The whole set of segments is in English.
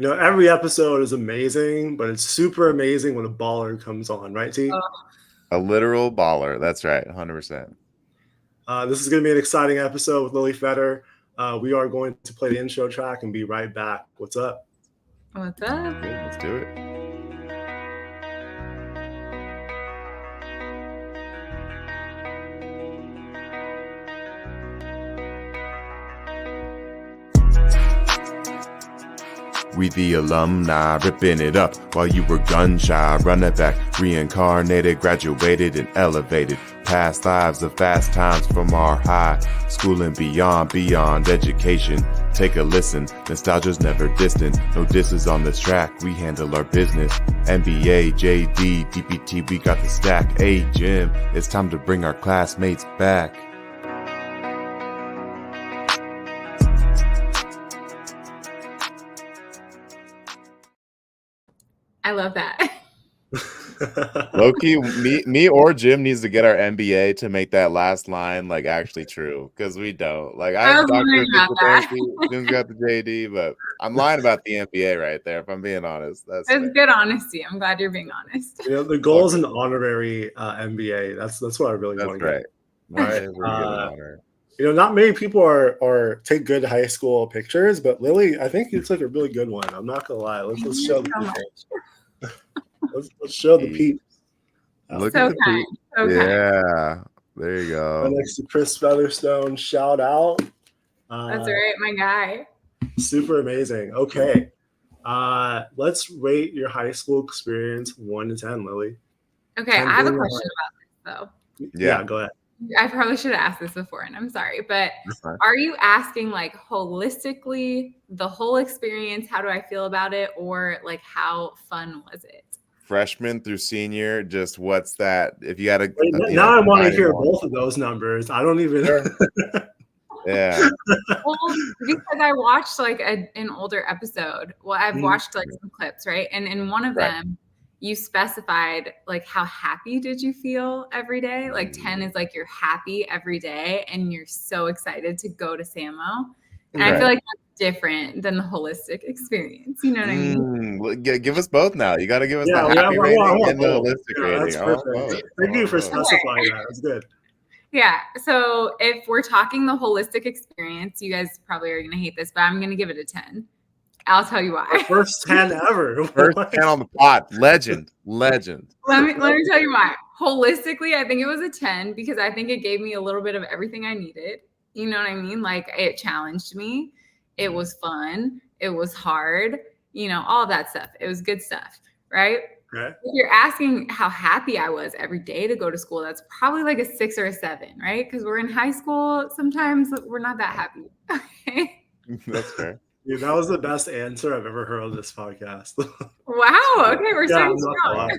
Every episode is amazing, but it's super amazing when a baller comes on, right, T? A literal baller. That's right, 100%. This is going to be an exciting episode with Lilly Feder. We are going to play the intro track and be right back. What's up? What's up? Let's do it. We the alumni, ripping it up while you were gun shy. Running back, reincarnated, graduated and elevated. Past lives of fast times from our high school and beyond education. Take a listen, nostalgia's never distant. No disses on this track, we handle our business. NBA, JD, DPT, we got the stack. Hey Jim, it's time to bring our classmates back. I love that. Low-key, me or Jim needs to get our MBA to make that last line like actually true, because we don't. Like I was wondering about that. Jim's got the JD, but I'm lying about the MBA right there. If I'm being honest, that's good honesty. I'm glad you're being honest. The goal is an honorary MBA. That's what I really want to get. Right. Not many people are take good high school pictures, but Lilly, I think you took a really good one. I'm not gonna lie. Let's show the people. Let's show the peeps. Look at the peeps. Yeah, there you go. Right next to Chris Featherstone, shout out. That's right, my guy. Super amazing. Okay, let's rate your high school experience 1 to 10, Lilly. Okay, I have a question about this though. Yeah, go ahead. I probably should have asked this before, and I'm sorry, but are you asking like holistically the whole experience? How do I feel about it, or like how fun was it? Freshman through senior, just what's that? If you got to now, I want to hear both of those numbers. I don't even. Yeah. Well, because I watched like an older episode. Well, I've watched like some clips, right? And in one of them, you specified like how happy did you feel every day? Like 10 is like you're happy every day and you're so excited to go to Samo. And I feel like that's different than the holistic experience. You know what I mean? Give us both now. You got to give us the happy rating and the holistic rating. That's perfect. Thank you for specifying that. That's good. Yeah. So if we're talking the holistic experience, you guys probably are going to hate this, but I'm going to give it a 10. I'll tell you why. First 10 ever. First 10 on the pot. Legend. Let me tell you why. Holistically, I think it was a 10 because I think it gave me a little bit of everything I needed. You know what I mean? Like it challenged me. It was fun. It was hard. All that stuff. It was good stuff. Right? Okay. If you're asking how happy I was every day to go to school, that's probably like a 6 or a 7, right? Because we're in high school. Sometimes we're not that happy. Okay. That's fair. Dude, that was the best answer I've ever heard on this podcast. Wow. Okay, we're starting strong.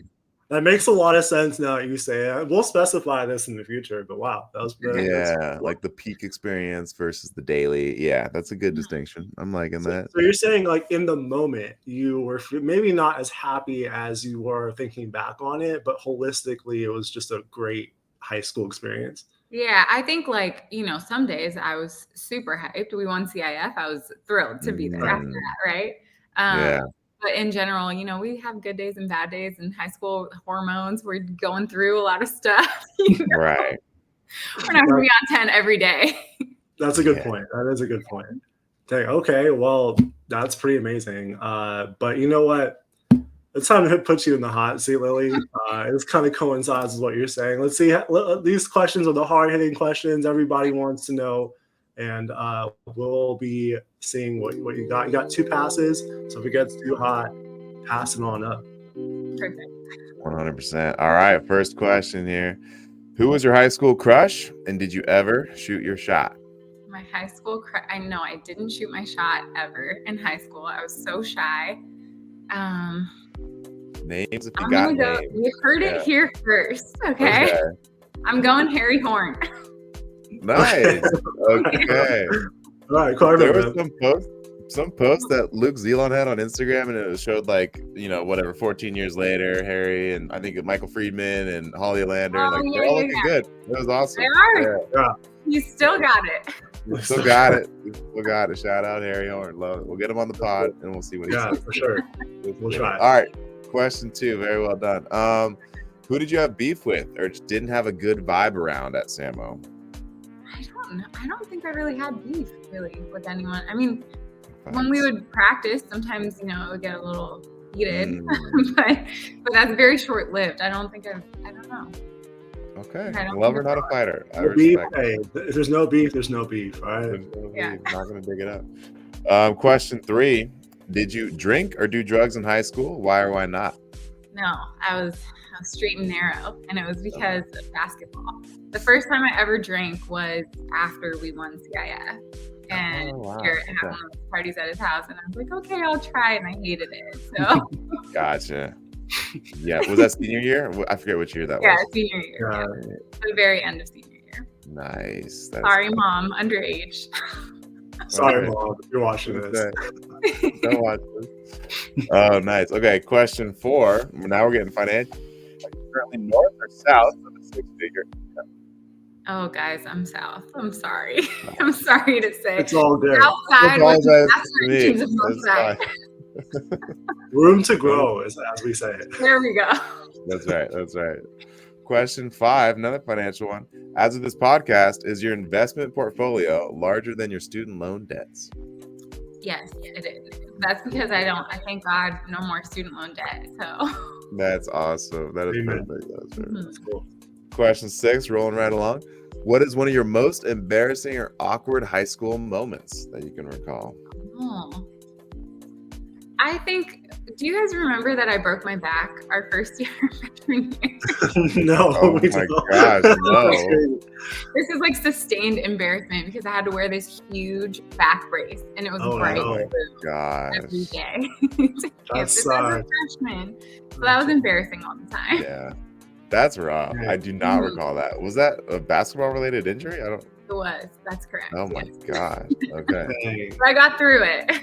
That makes a lot of sense now that you say it. We'll specify this in the future, but wow, that was good. Yeah, like the peak experience versus the daily. Yeah, that's a good distinction. I'm liking that. So you're saying like in the moment you were maybe not as happy as you were thinking back on it, but holistically it was just a great high school experience. Yeah, I think like, some days I was super hyped. We won CIF. I was thrilled to be there after that, right? Yeah. But in general, we have good days and bad days in high school. Hormones, we're going through a lot of stuff. Right. We're not going to be on 10 every day. That's a good point. That is a good point. Okay, well, that's pretty amazing. But you know what? It's time to put you in the hot seat, Lilly. This kind of coincides with what you're saying. Let's see. These questions are the hard-hitting questions everybody wants to know. And we'll be seeing what you got. You got 2 passes. So if it gets too hot, pass it on up. Perfect. 100%. All right. First question here. Who was your high school crush? And did you ever shoot your shot? My high school crush. I know I didn't shoot my shot ever in high school. I was so shy. Names if you got names. You heard it here first. Okay. I'm going Harry Horn. Nice. Okay. All right, Carter. There was some post that Luke Zelon had on Instagram, and it showed like 14 years later, Harry and I think Michael Friedman and Holly Lander, they're all looking good. It was awesome. They are. Yeah. You still got it. You still got it. You still got it. Shout out Harry Horn. Love it. We'll get him on the pod and we'll see what he says. Yeah, for sure. We'll try. All right. Question 2. Very well done. Who did you have beef with or just didn't have a good vibe around at Samo? I don't know. I don't think I really had beef really with anyone. I mean, when we would practice, sometimes, it would get a little heated, but that's very short lived. I don't know. Okay. Lover, not a fighter. I respect. Hey, if there's no beef, there's no beef. All right. Yeah. Not going to dig it up. Question 3. Did you drink or do drugs in high school? Why or why not? No, I was straight and narrow, and it was because of basketball. The first time I ever drank was after we won CIF. And Garrett had one of those parties at his house, and I was like, okay, I'll try, and I hated it. So Gotcha. Yeah, was that senior year? I forget which year that was. Yeah, senior year. Yeah. The very end of senior year. Nice. Sorry, Mom, underage. Sorry, Mom, if you're watching this. Don't watch this. Oh, nice. Okay, question 4. Now we're getting financial. Are you currently north or south of the 6-figure? Oh, guys, I'm south. I'm sorry. I'm sorry to say. It's all good. Outside, room to grow, as we say. There we go. That's right. Question 5, another financial one. As of this podcast, is your investment portfolio larger than your student loan debts? Yes, it is. That's because I thank God, no more student loan debt. So that's awesome. That is Amen. Perfect. That's cool. Question 6, rolling right along. What is one of your most embarrassing or awkward high school moments that you can recall? Oh, I think, do you guys remember that I broke my back our first year freshman year? No. Oh my gosh, no. This is like sustained embarrassment because I had to wear this huge back brace, and it was bright blue every day. As a freshman. So that was embarrassing all the time. Yeah. That's rough. I do not recall that. Was that a basketball related injury? It was. That's correct. Oh my gosh. Okay. But I got through it.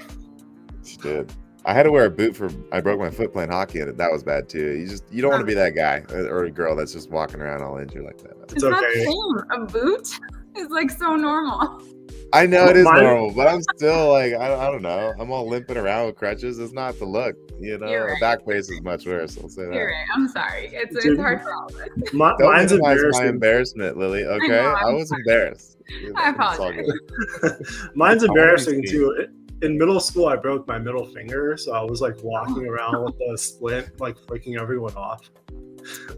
She did. I had to wear a boot I broke my foot playing hockey, and that was bad too. You don't want to be that guy or a girl that's just walking around all injured like that. It's okay. Not same. A boot is like so normal. I know it is normal, but I'm still like, I don't know. I'm all limping around with crutches. It's not the look, Right. A back brace is much worse. I'll say that. You're right. I'm sorry. It's hard for all of us. Mine's embarrassing. My embarrassment, Lily. Okay, I was embarrassed. I apologize. Mine's embarrassing too. In middle school, I broke my middle finger, so I was like walking around with a splint, like flicking everyone off.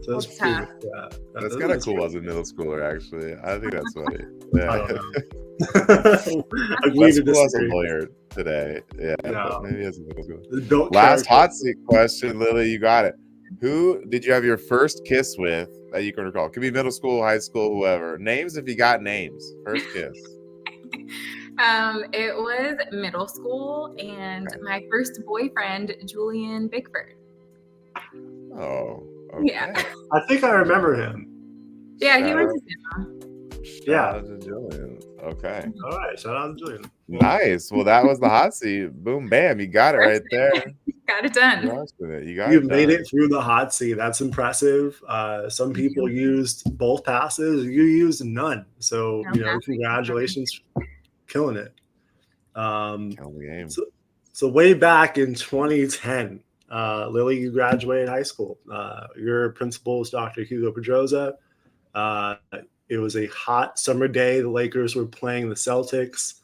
So that's tough. That's kind of cool as a middle schooler, actually. I think that's funny. Yeah. Agree to disagree. As a disagree. lawyer today. Yeah. No. Maybe as a middle schooler. Last hot seat question, Lily. You got it. Who did you have your first kiss with that you can recall? Could be middle school, high school, whoever. Names if you got names. First kiss. It was middle school, and my first boyfriend, Julian Bickford. Oh, okay. Yeah. I think I remember him. Yeah, he went to Sam. Shout out to Julian. Okay. All right. Shout out to Julian. Nice. Well, that was the hot seat. Boom, bam. You got it right there. Got it done. You made it through the hot seat. That's impressive. Some people used both passes. You used none. So, congratulations. Killing it. Killing the game. So way back in 2010, Lily, you graduated high school. Your principal was Dr. Hugo Pedroza. It was a hot summer day. The Lakers were playing the Celtics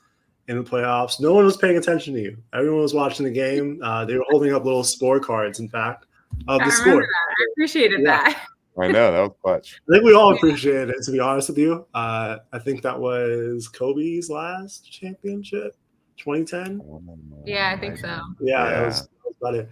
in the playoffs. No one was paying attention to you. Everyone was watching the game. They were holding up little scorecards, in fact, of the score. I appreciated that. I know, that was clutch. I think we all appreciated it, to be honest with you. I think that was Kobe's last championship, 2010. Yeah, I think so. Yeah. That was about it.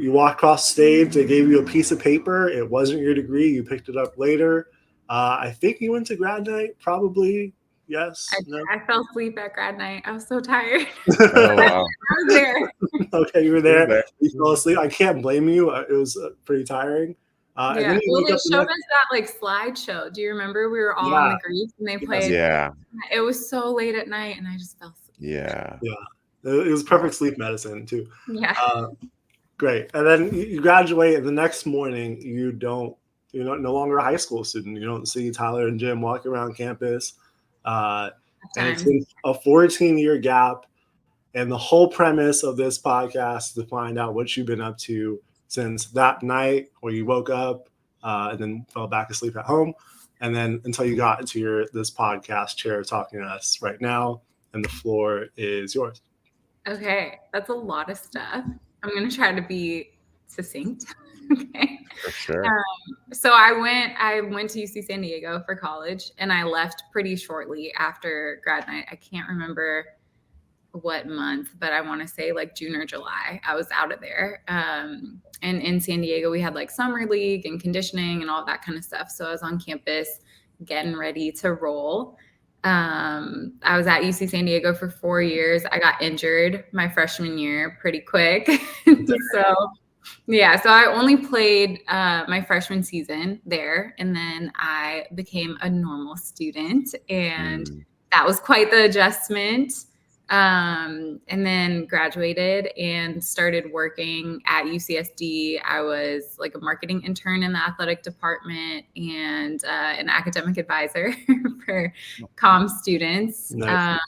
You walked across the stage. They gave you a piece of paper. It wasn't your degree. You picked it up later. I think you went to grad night, probably. Yes. I fell asleep at grad night. I was so tired. Oh, wow. I was there. Okay, you were there. You fell asleep. I can't blame you. It was pretty tiring. Well, they showed us that slideshow. Do you remember? We were all in the groups and they played. Yeah. It was so late at night and I just fell asleep. Yeah. It was perfect sleep medicine too. Yeah. Great. And then you graduate, and the next morning you're no longer a high school student. You don't see Tyler and Jim walking around campus. And it's been a 14-year gap. And the whole premise of this podcast is to find out what you've been up to since that night where you woke up and then fell back asleep at home. And then until you got into this podcast chair talking to us right now. And the floor is yours. Okay, that's a lot of stuff. I'm going to try to be succinct. Okay. For sure. So I went to UC San Diego for college, and I left pretty shortly after grad night. I can't remember what month, but I want to say like June or July. I was out of there. And in San Diego, we had like summer league and conditioning and all that kind of stuff. So I was on campus getting ready to roll. I was at UC San Diego for 4 years. I got injured my freshman year pretty quick. So I only played my freshman season there, and then I became a normal student, and that was quite the adjustment. And then graduated and started working at UCSD. I was like a marketing intern in the athletic department and an academic advisor for COMM students. Nice.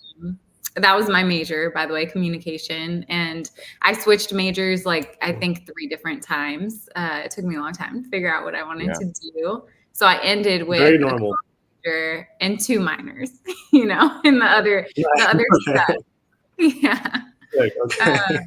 That was my major, by the way, communication. And I switched majors like I think 3 different times. It took me a long time to figure out what I wanted to do. So I ended with very normal major and 2 minors, in the other stuff. Yeah. Okay.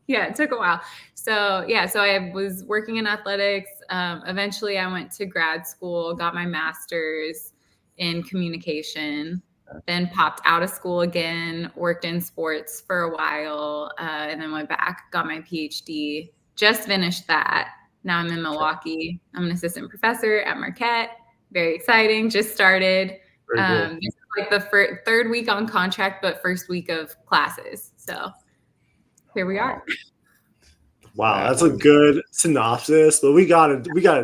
Yeah, it took a while. So I was working in athletics. Eventually I went to grad school, got my master's in communication, then popped out of school again, worked in sports for a while, and then went back, got my PhD, just finished that. Now I'm in Milwaukee. I'm an assistant professor at Marquette. Very exciting. Just started. This is like the third week on contract, but first week of classes. So here we are. Wow, that's a good synopsis, but we gotta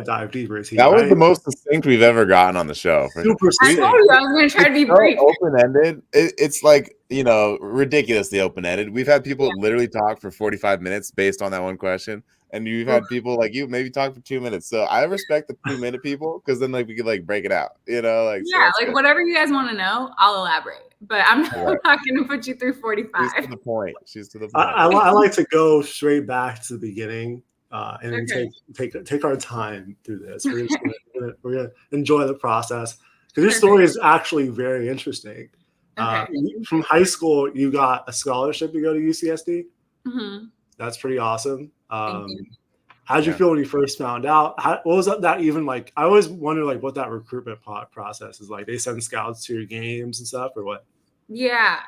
dive deeper into that. Was the most succinct we've ever gotten on the show. Super I told you I was going to try to be brief. Open-ended. It's like, ridiculously open-ended. We've had people literally talk for 45 minutes based on that one question. And you've had people like you maybe talk for 2 minutes. So I respect the 2-minute people because then like we could like break it out, so whatever you guys want to know, I'll elaborate. But I'm not going to put you through 45. She's to the point. I like to go straight back to the beginning and take our time through this. We're gonna enjoy the process because your story is actually very interesting. From high school, you got a scholarship to go to UCSD. Mm-hmm. That's pretty awesome. How did you feel when you first found out? What was that even like? I always wonder like what that recruitment process is like. They send scouts to your games and stuff, or what? Yeah.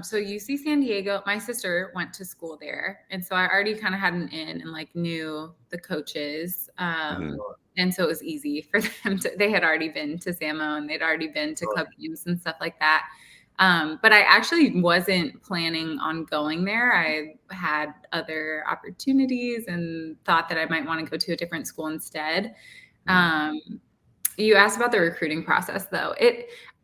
So UC San Diego, my sister went to school there, and so I already kind of had an in and like knew the coaches. And so it was easy for them they had already been to Samo and they'd already been to club games and stuff like that. But I actually wasn't planning on going there. I had other opportunities and thought that I might want to go to a different school instead. You asked about the recruiting process, though.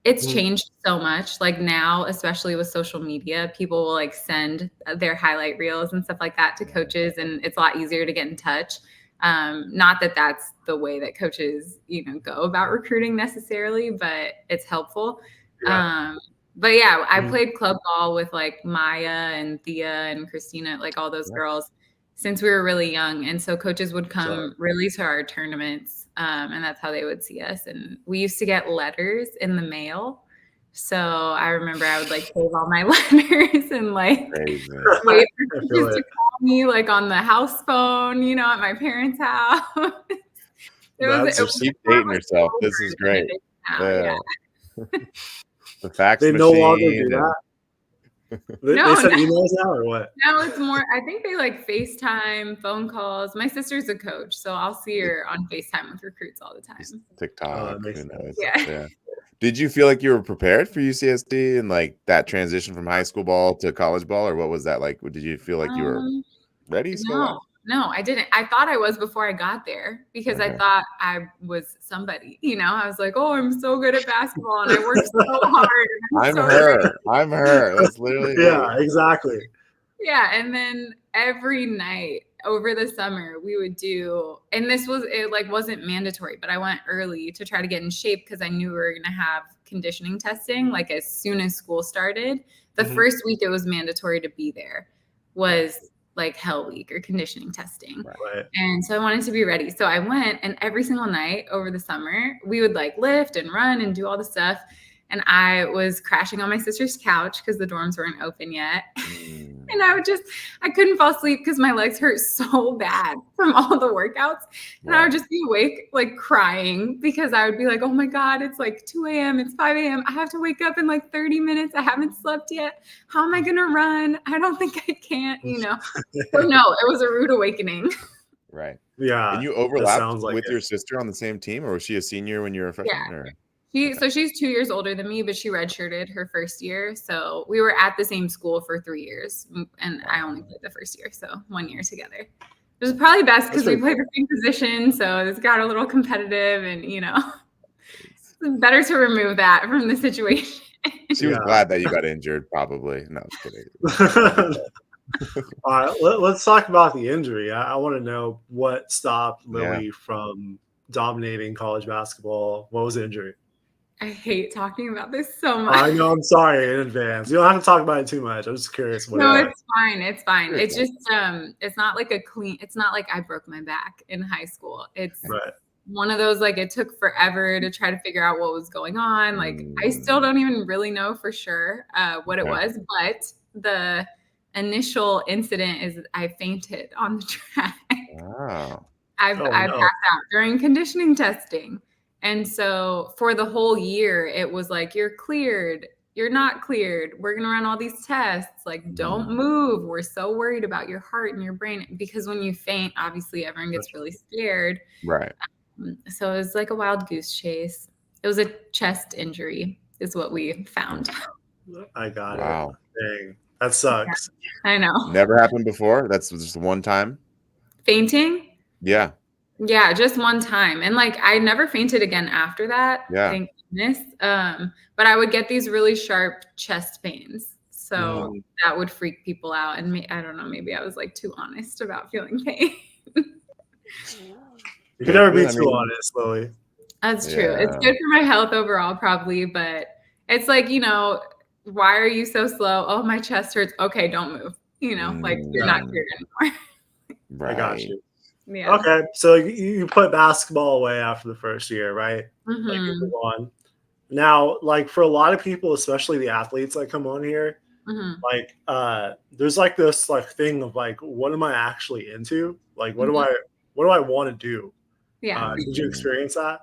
It's changed so much. Like now, especially with social media, people will like send their highlight reels and stuff like that to coaches, and it's a lot easier to get in touch. Not that that's the way that coaches, go about recruiting necessarily, but it's helpful. But yeah, I played club ball with like Maya and Thea and Christina, like all those girls since we were really young. And so coaches would come really to our tournaments. And that's how they would see us. And we used to get letters in the mail. So I remember I would like save all my letters and like wait for coaches to call me like on the house phone, at my parents' house. Keep dating yourself. This is great. Yeah. The fax they machine. No longer do that. They send emails now or what? Now it's more, I think they like FaceTime, phone calls. My sister's a coach, so I'll see her on FaceTime with recruits all the time. TikTok. Who knows? Yeah. Did you feel like you were prepared for UCSD and like that transition from high school ball to college ball, or what was that like? Did you feel like you were ready? No, I didn't. I thought I was before I got there because I thought I was somebody, I was like, oh, I'm so good at basketball and I worked so hard. I'm her. That's literally exactly. Yeah. And then every night over the summer we would do, and it like wasn't mandatory, but I went early to try to get in shape because I knew we were going to have conditioning testing, like as soon as school started. The Mhm. first week it was mandatory to be there, was like hell week or conditioning testing. Right. And so I wanted to be ready. So I went, and every single night over the summer, we would like lift and run and do all the stuff. And I was crashing on my sister's couch because the dorms weren't open yet. And I couldn't fall asleep because my legs hurt so bad from all the workouts. And I would just be awake, like crying, because I would be like, oh my God, it's like 2 a.m., it's 5 a.m. I have to wake up in like 30 minutes. I haven't slept yet. How am I going to run? I don't think I can, you know? So no, it was a rude awakening. Right. Yeah. And you overlapped with your sister on the same team, or was she a senior when you were a freshman? Yeah. Or? So she's 2 years older than me, but she redshirted her first year. So we were at the same school for 3 years, and I only played the first year. So 1 year together. It was probably best because we played the same position. So it's got a little competitive, and, you know, it's better to remove that from the situation. She was glad that you got injured, probably. No, I was kidding. All right, let's talk about the injury. I want to know what stopped Lilly from dominating college basketball. What was the injury? I hate talking about this so much. I know. I'm sorry in advance. You don't have to talk about it too much. I'm just curious. No, it's fine. It's fine. It's just it's not like it's not like I broke my back in high school. It's one of those, like, it took forever to try to figure out what was going on. Like, I still don't even really know for sure what it was, but the initial incident is I fainted on the track. Wow. I passed out during conditioning testing. And so for the whole year, it was like, you're cleared. You're not cleared. We're going to run all these tests. Like, don't move. We're so worried about your heart and your brain. Because when you faint, obviously everyone gets really scared. Right. So it was like a wild goose chase. It was a chest injury is what we found. I got it. Dang. That sucks. Yeah, I know. Never happened before? That's just one time? Fainting? Yeah. Yeah, just one time. And like, I never fainted again after that. Yeah. Thank goodness. But I would get these really sharp chest pains. So that would freak people out. And I don't know, maybe I was like too honest about feeling pain. You can never be too honest, Lilly. That's true. It's good for my health overall, probably. But it's like, you know, why are you so slow? Oh, my chest hurts. Okay, don't move. You know, like, you're not cleared anymore. I got you. Yeah. Okay, so you put basketball away after the first year, right? Like, you move on. Now, like, for a lot of people, especially the athletes that come on here, like, there's like this like thing of like, what am I actually into? Like, what do I want to do? Yeah. Did you experience that?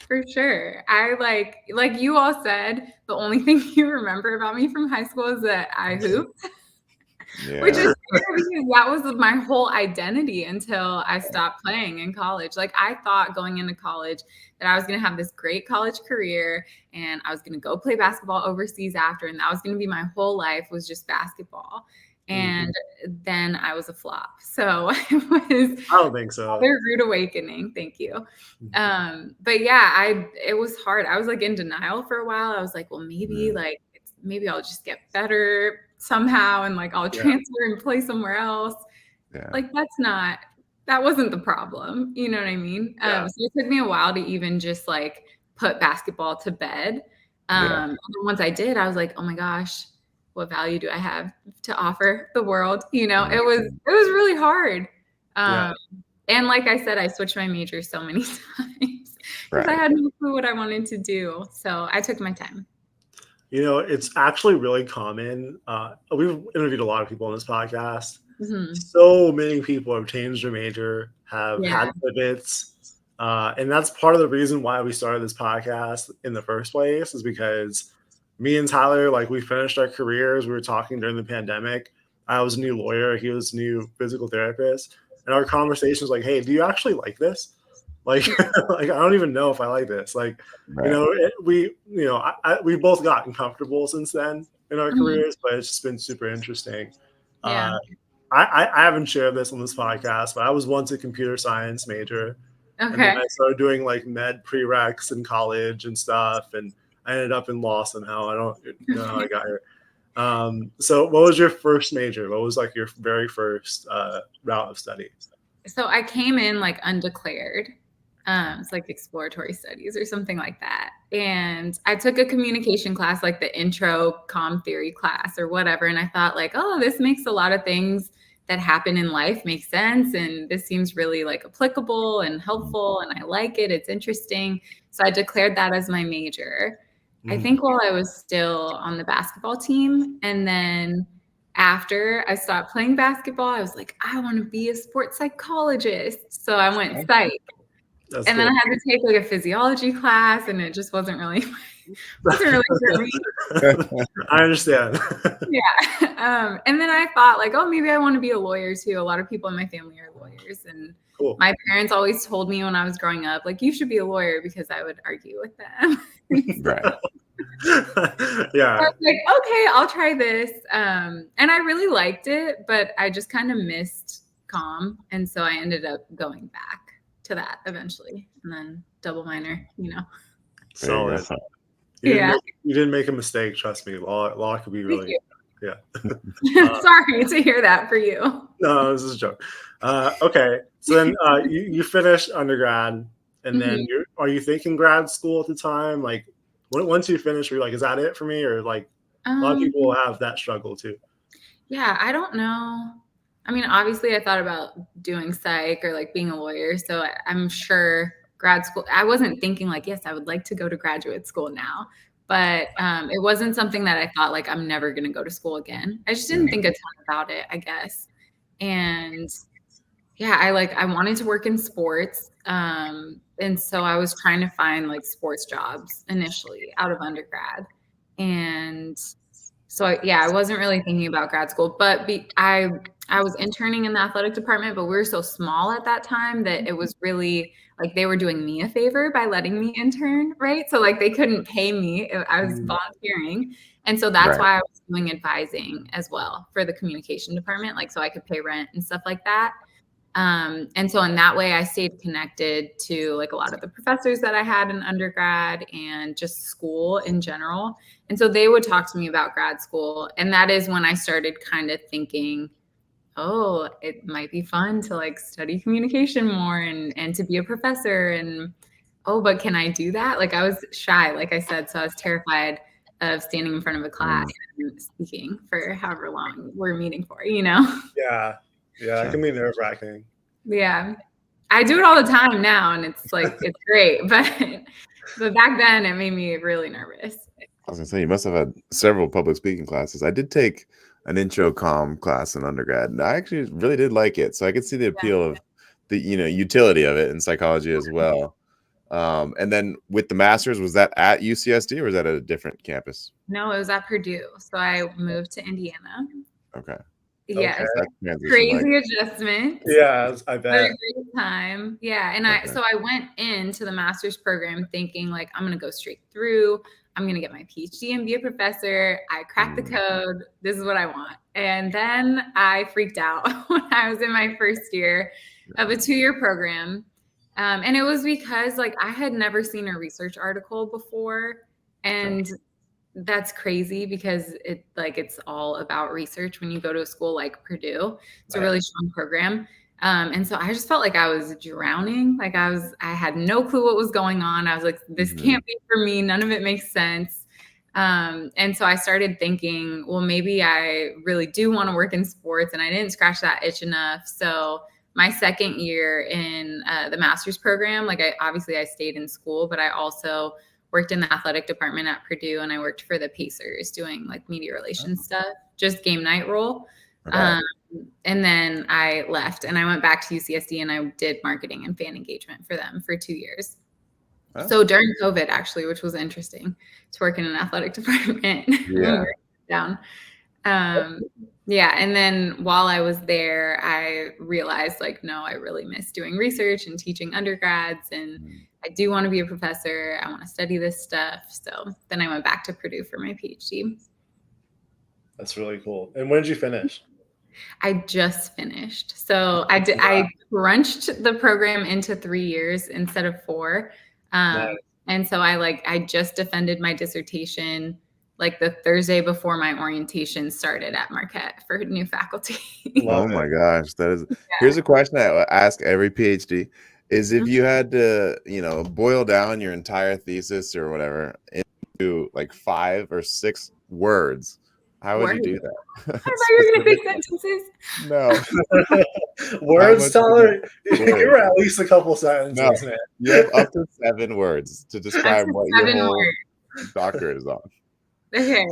For sure. I like you all said, the only thing you remember about me from high school is that I hooped. Which is weird because that was my whole identity until I stopped playing in college. Like, I thought going into college that I was going to have this great college career and I was going to go play basketball overseas after, and that was going to be my whole life, was just basketball. And then I was a flop. So it was I don't think so. A rude awakening. Thank you. But yeah, it was hard. I was like in denial for a while. I was like, well, maybe I'll just get better somehow and like I'll transfer and play somewhere else. Like, that wasn't the problem. You know what I mean? So it took me a while to even just like put basketball to bed. And once I did, I was like, oh my gosh, what value do I have to offer the world? You know, it was really hard. And like I said, I switched my major so many times because I had no clue what I wanted to do. So I took my time. You know, it's actually really common. We've interviewed a lot of people on this podcast. So many people have changed their major, have had pivots. And that's part of the reason why we started this podcast in the first place, is because me and Tyler, like, we finished our careers. We were talking during the pandemic. I was a new lawyer. He was a new physical therapist. And our conversation was like, hey, do you actually like this? Like, like, I don't even know if I like this. Like, you know, we both gotten comfortable since then in our careers, but it's just been super interesting. I haven't shared this on this podcast, but I was once a computer science major. And then I started doing like med prereqs in college and stuff. And I ended up in law somehow. I don't know how I got here. So what was your first major? What was like your very first route of study? So I came in like undeclared. It's like exploratory studies or something like that. And I took a communication class, like the intro COMM theory class or whatever. And I thought like, oh, this makes a lot of things that happen in life make sense. And this seems really like applicable and helpful. And I like it. It's interesting. So I declared that as my major. I think while I was still on the basketball team. And then after I stopped playing basketball, I was like, I want to be a sports psychologist. So I went psych. That's and cool. then I had to take like a physiology class, and it just wasn't really for me. I understand. Yeah. And then I thought like, oh, maybe I want to be a lawyer too. A lot of people in my family are lawyers, and Cool. my parents always told me when I was growing up, like, you should be a lawyer, because I would argue with them. Right. Yeah. I was like, okay, I'll try this. And I really liked it, but I just kind of missed COMM. And so I ended up going back to that eventually, and then double minor, So There you go. you didn't make a mistake. Trust me. Law could be really. Yeah. Sorry to hear that for you. No, this is a joke. Okay. So then you finished undergrad, and then are you thinking grad school at the time? Like once you finish, were you like, is that it for me? Or like a lot of people have that struggle too. Yeah, I don't know. I mean, obviously I thought about doing psych or like being a lawyer. So I'm sure grad school, I wasn't thinking like, yes, I would like to go to graduate school now. But it wasn't something that I thought like, I'm never going to go to school again. I just didn't think a ton about it, I guess. And yeah, I wanted to work in sports. And so I was trying to find like sports jobs initially out of undergrad. And so I wasn't really thinking about grad school, but I was interning in the athletic department, but we were so small at that time that it was really like they were doing me a favor by letting me intern, right? So like they couldn't pay me. I was volunteering. And so that's why I was doing advising as well for the communication department, like so I could pay rent and stuff like that. And so in that way, I stayed connected to like a lot of the professors that I had in undergrad and just school in general. And so they would talk to me about grad school. And that is when I started kind of thinking, oh, it might be fun to like study communication more and to be a professor. And oh, but can I do that? Like I was shy, like I said, so I was terrified of standing in front of a class and speaking for however long we're meeting for, Yeah. Yeah, it can be nerve-wracking. Yeah. I do it all the time now, and it's like, it's great. But back then, it made me really nervous. I was gonna say, you must have had several public speaking classes. I did take an intro comm class in undergrad, and I actually really did like it. So I could see the appeal of the utility of it in psychology as well. And then with the master's, was that at UCSD or was that at a different campus? No, it was at Purdue. So I moved to Indiana. Okay. Yeah, Okay. crazy adjustment. Yeah, I bet. Had a great time. Yeah, and I went into the master's program thinking like I'm gonna go straight through. I'm gonna get my PhD and be a professor. I cracked the code. This is what I want. And then I freaked out when I was in my first year of a 2-year program, and it was because like I had never seen a research article before, and that's crazy because it's all about research when you go to a school like Purdue. It's a really strong program. And so I just felt like I was drowning. Like I had no clue what was going on. I was like, this can't be for me. None of it makes sense. And so I started thinking, well, maybe I really do want to work in sports, and I didn't scratch that itch enough. So my second year in the master's program, like I stayed in school, but I also worked in the athletic department at Purdue, and I worked for the Pacers doing like media relations stuff, just game night role. And then I left and I went back to UCSD and I did marketing and fan engagement for them for 2 years. So during COVID, actually, which was interesting to work in an athletic department. Down. And then while I was there, I realized like, no, I really miss doing research and teaching undergrads, and I do want to be a professor. I want to study this stuff. So then I went back to Purdue for my PhD. That's really cool. And when did you finish? I just finished. So I crunched the program into 3 years instead of 4. And so I just defended my dissertation like the Thursday before my orientation started at Marquette for new faculty. Oh my gosh. Here's a question I ask every PhD. is if you had to, boil down your entire thesis or whatever into like 5 or 6 words, how would you do that? I thought you were going to say sentences. No. Words, Tyler. You're words? at least a couple sentences, man. You have up to 7 words to describe what your whole doctorate is on. Okay.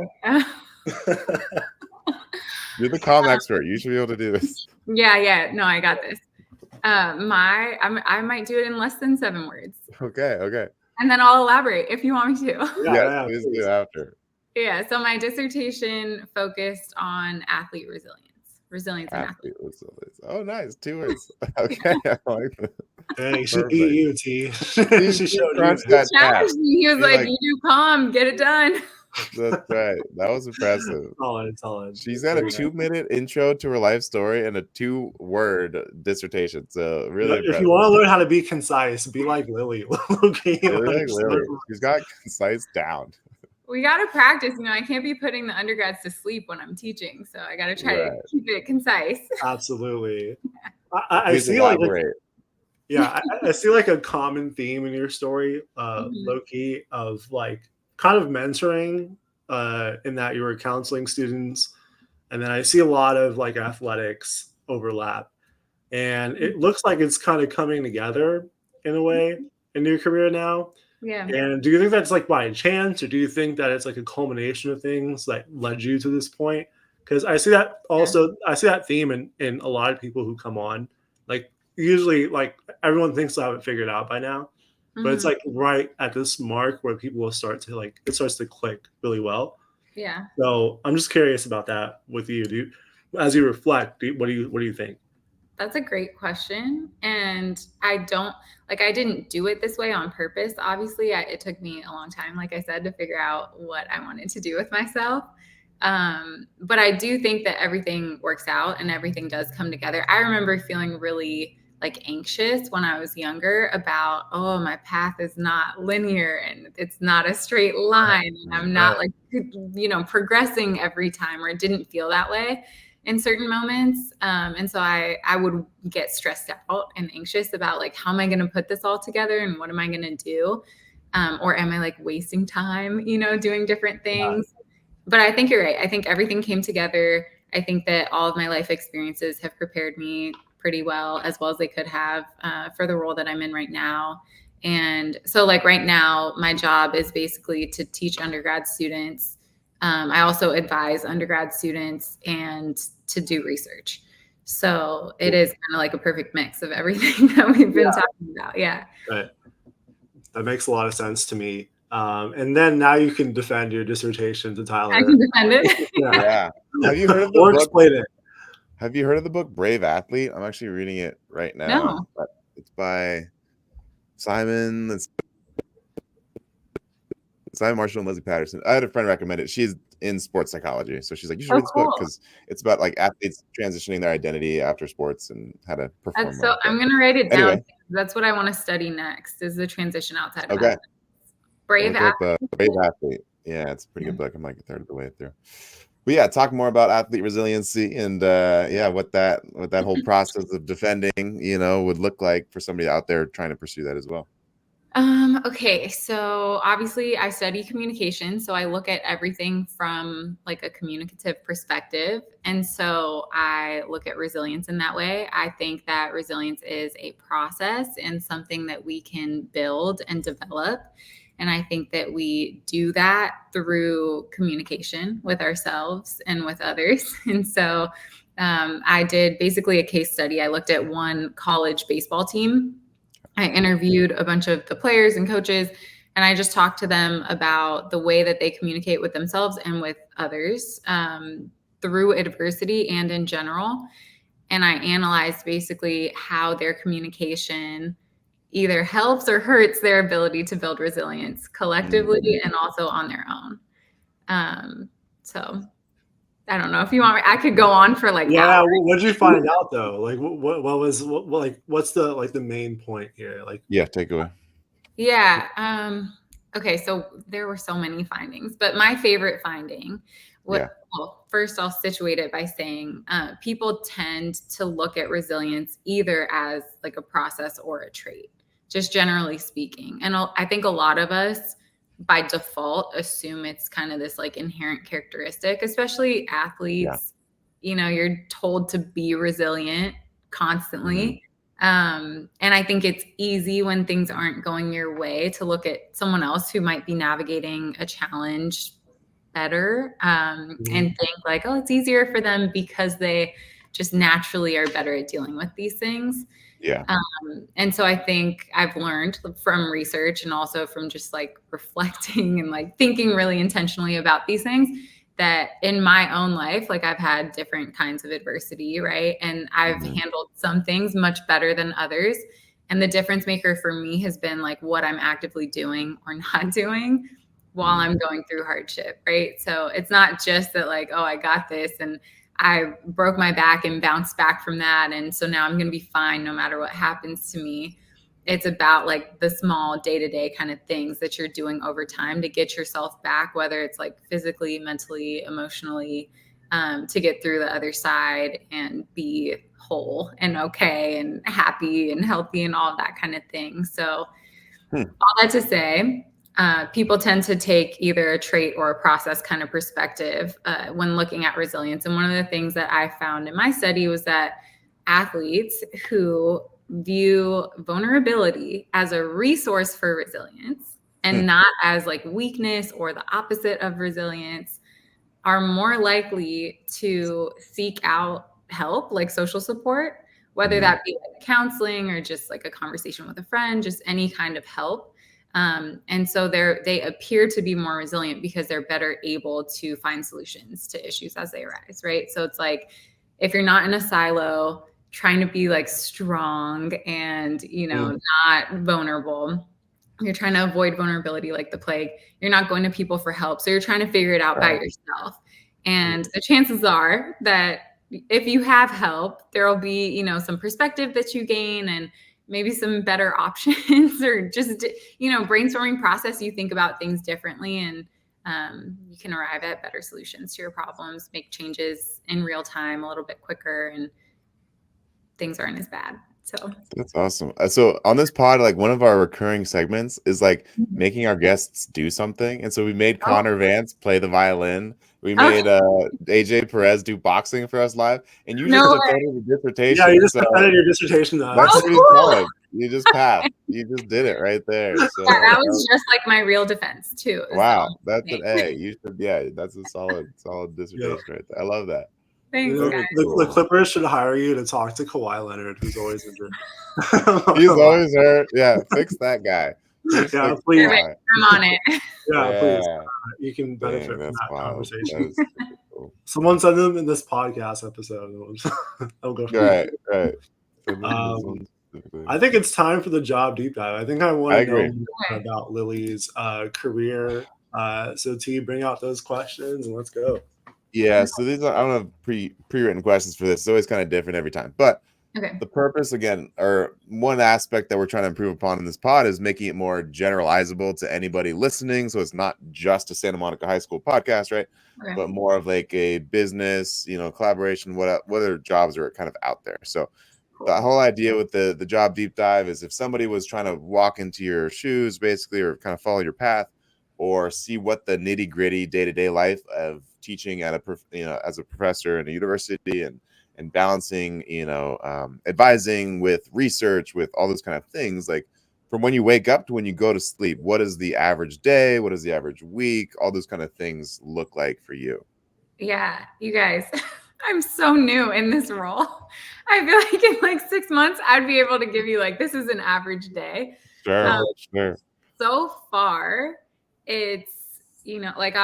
You're the COMM expert. You should be able to do this. Yeah. No, I got this. I might do it in less than 7 words. Okay. And then I'll elaborate if you want me to. Yeah, please do after. Yeah. So my dissertation focused on athlete resilience and athlete resilience. Oh, nice. 2 words. Okay. I like that. Dang, she beat you, T. She showed you. He was like, you do COMM, get it done. That's right. That was impressive. Solid. She's had a 2-minute intro to her life story and a 2-word dissertation. So really, if you want to learn how to be concise, be like Lilly. Okay, like Lilly. She's got concise down. We got to practice. I can't be putting the undergrads to sleep when I'm teaching. So I got to try to keep it concise. Absolutely. I see I see like a common theme in your story, low-key, of like kind of mentoring in that you were counseling students. And then I see a lot of like athletics overlap. And it looks like it's kind of coming together in a way in your career now. Yeah. And do you think that's like by chance, or do you think that it's like a culmination of things that led you to this point? Because I see that also, I see that theme in a lot of people who come on. Like usually, like everyone thinks I have it figured out by now, but it's like right at this mark where people will start to like, it starts to click really well. Yeah. So I'm just curious about that with you. As you reflect, what do you think? That's a great question. And I didn't do it this way on purpose. Obviously, it took me a long time, like I said, to figure out what I wanted to do with myself. But I do think that everything works out and everything does come together. I remember feeling really like anxious when I was younger about, my path is not linear and it's not a straight line. And I'm not like, progressing every time, or it didn't feel that way in certain moments. And so I would get stressed out and anxious about like, how am I going to put this all together and what am I going to do? Or am I like wasting time, doing different things? Yeah. But I think you're right. I think everything came together. I think that all of my life experiences have prepared me pretty well as they could have for the role that I'm in right now. And so like right now, my job is basically to teach undergrad students. I also advise undergrad students and to do research. So it is kind of like a perfect mix of everything that we've been talking about. Yeah. Right. That makes a lot of sense to me. And then now you can defend your dissertation to Tyler. I can defend it. Yeah. Have you heard of the or book? Explain it. Have you heard of the book Brave Athlete? I'm actually reading it right now. No. It's by Simon Marshall and Leslie Patterson. I had a friend recommend it. She's in sports psychology, so she's like, you should read this book because it's about like athletes transitioning their identity after sports and how to perform. So I'm gonna write it down. That's what I want to study next, is the transition outside of athletics. Brave Athlete. Yeah, it's a pretty good book. I'm like a third of the way through. But yeah, talk more about athlete resiliency and what that whole process of defending, would look like for somebody out there trying to pursue that as well. Okay, so obviously I study communication, so I look at everything from like a communicative perspective. And so I look at resilience in that way. I think that resilience is a process and something that we can build and develop. And I think that we do that through communication with ourselves and with others. And so I did basically a case study. I looked at one college baseball team. I interviewed a bunch of the players and coaches, and I just talked to them about the way that they communicate with themselves and with others through adversity and in general. And I analyzed basically how their communication either helps or hurts their ability to build resilience collectively and also on their own. So I don't know if you want me, I could go on for like hours. What did you find out though? Like what's the main point here? Like takeaway. Yeah. Okay, so there were so many findings, but my favorite finding Well, first I'll situate it by saying people tend to look at resilience either as like a process or a trait, just generally speaking. And I think a lot of us by default assume it's kind of this like inherent characteristic, especially athletes. You know, you're told to be resilient constantly. And I think it's easy when things aren't going your way to look at someone else who might be navigating a challenge better and think like, oh, it's easier for them because they just naturally are better at dealing with these things. And so I think I've learned from research and also from just like reflecting and like thinking really intentionally about these things that in my own life, like I've had different kinds of adversity, right? And I've handled some things much better than others. And the difference maker for me has been like what I'm actively doing or not doing while I'm going through hardship, right? So it's not just that like, oh, I got this and I broke my back and bounced back from that. And so now I'm going to be fine no matter what happens to me. It's about like the small day-to-day kind of things that you're doing over time to get yourself back, whether it's like physically, mentally, emotionally, to get through the other side and be whole and okay and happy and healthy and all that kind of thing. So all that to say, people tend to take either a trait or a process kind of perspective when looking at resilience. And one of the things that I found in my study was that athletes who view vulnerability as a resource for resilience and not as like weakness or the opposite of resilience are more likely to seek out help, like social support, whether that be like counseling or just like a conversation with a friend, just any kind of help. And so they appear to be more resilient because they're better able to find solutions to issues as they arise, right? So it's like, if you're not in a silo, trying to be like strong and, you know, not vulnerable, you're trying to avoid vulnerability like the plague. You're not going to people for help. So you're trying to figure it out by yourself. And the chances are that if you have help, there will be, you know, some perspective that you gain and maybe some better options or just, you know, brainstorming process. You think about things differently and you can arrive at better solutions to your problems, make changes in real time a little bit quicker, and things aren't as bad. So that's awesome. So on this pod, like one of our recurring segments is like making our guests do something. And so we made Connor Vance play the violin. We made AJ Perez do boxing for us live. And you just defended the dissertation. Yeah, you just defended your dissertation. That's pretty solid. You just passed. You just did it right there. So that was just like my real defense too. Wow, that's an A. You should, that's a solid dissertation right there. I love that. Thanks, guys. The Clippers should hire you to talk to Kawhi Leonard, who's always injured. He's always hurt. Yeah, fix that guy. Please. I'm on it. Please. You can benefit from that conversation. Cool. Someone send them in this podcast episode. I'll go for right. I think it's time for the job deep dive. I think I want to know more about Lilly's career. So T, bring out those questions and let's go. Yeah, so these I don't have pre-written questions for this. It's always kind of different every time. But the purpose, again, or one aspect that we're trying to improve upon in this pod is making it more generalizable to anybody listening. So it's not just a Santa Monica High School podcast, right? But more of like a business, you know, collaboration, what other jobs are kind of out there. So the whole idea with the job deep dive is if somebody was trying to walk into your shoes, basically, or kind of follow your path, or see what the nitty gritty day-to-day life of teaching at as a professor in a university and balancing, advising with research, with all those kind of things, like from when you wake up to when you go to sleep, what is the average day? What does the average week? All those kind of things look like for you? Yeah, you guys, I'm so new in this role. I feel like in like 6 months, I'd be able to give you like, this is an average day. Sure. So far, it's, like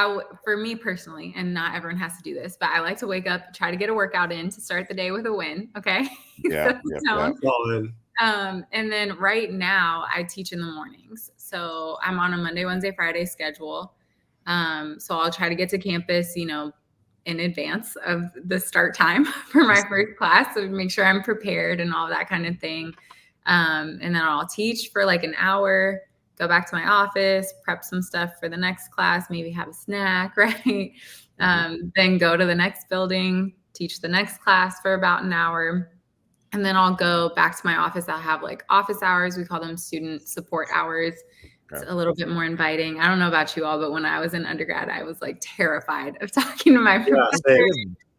for me personally, and not everyone has to do this, but I like to wake up, try to get a workout in to start the day with a win. Okay. Yeah. And then right now I teach in the mornings. So I'm on a Monday, Wednesday, Friday schedule. So I'll try to get to campus, in advance of the start time for my first class. So make sure I'm prepared and all that kind of thing. And then I'll teach for like an hour, go back to my office, prep some stuff for the next class, maybe have a snack, right? Then go to the next building, teach the next class for about an hour. And then I'll go back to my office. I'll have like office hours. We call them student support hours. It's a little bit more inviting. I don't know about you all, but when I was in undergrad, I was like terrified of talking to my professor.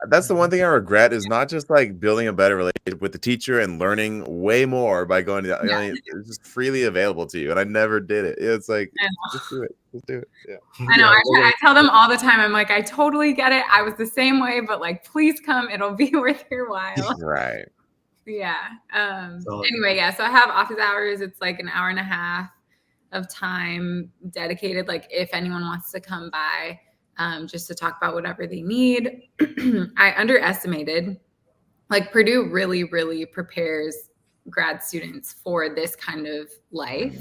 That's the one thing I regret, is not just like building a better relationship with the teacher and learning way more by going to that. I mean, it's just freely available to you. And I never did it. It's like, just do it. Just do it. Yeah. I know. I tell them all the time. I'm like, I totally get it. I was the same way, but like, please come. It'll be worth your while. Right. Yeah. Anyway, yeah. So I have office hours. It's like an hour and a half of time dedicated. Like if anyone wants to come by, just to talk about whatever they need. I underestimated, like Purdue really, really prepares grad students for this kind of life.